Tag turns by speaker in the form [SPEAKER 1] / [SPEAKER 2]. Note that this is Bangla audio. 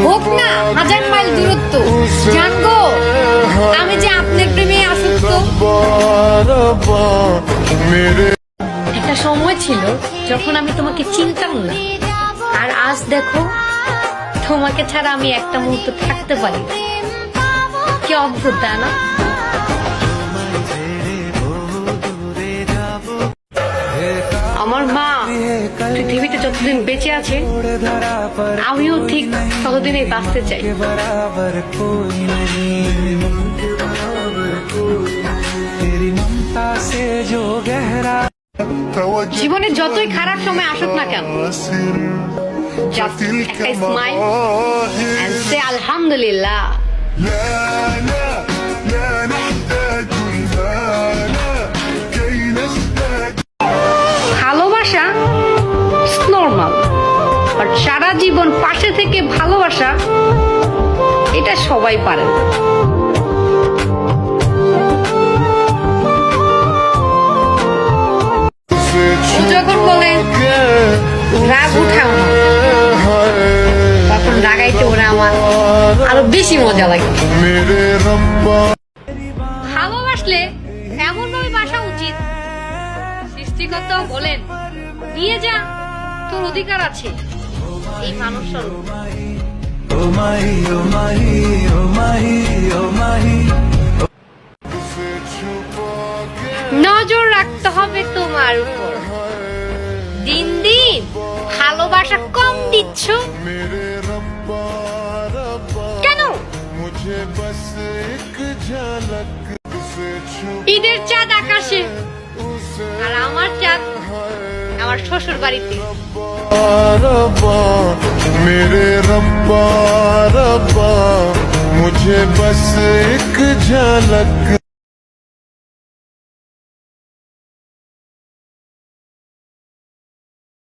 [SPEAKER 1] হোক না 1000 মাইল দূরত্ব, জানগো আমি যে আপনার প্রেমে আসক্ত। একটা সময় ছিল যখন আমি তোমাকে চিনতাম না, আর আজ দেখো তোমাকে ছাড়া আমি একটা মুহূর্ত থাকতে পারি না। কি অদ্ভুত, তাই না? আমার মা পৃথিবীতে যতদিন বেঁচে আছে আমিও ঠিক ততদিনই বাঁচতে চাই। জীবনে যতই খারাপ সময় আসুক না কেন, just একটা স্মাইল and say আলহামদুলিল্লাহ। ভালোবাসা নরমাল, বাট সারা জীবন পাশে থেকে ভালোবাসা এটা সবাই পারে না। যখন বলে রাগ উঠাও না, তখন রাগাইতে ওরা আমার আরো বেশি মজা লাগে। ভালোবাসলে এমন ভাবে বাসা উচিত, সৃষ্টিকর্তা বলেন নিয়ে যা, তোর অধিকার আছে। এই মানুষের নজর রাখতে হবে তোমার উপর। দিন দিন ভালোবাসা কম দিচ্ছ কেন? ঈদের চাঁদ আকাশে, আর আমার চাঁদ আমার শ্বশুর বাড়িতে।
[SPEAKER 2] मेरे रब्बा रब्बा मुझे बस एक झलक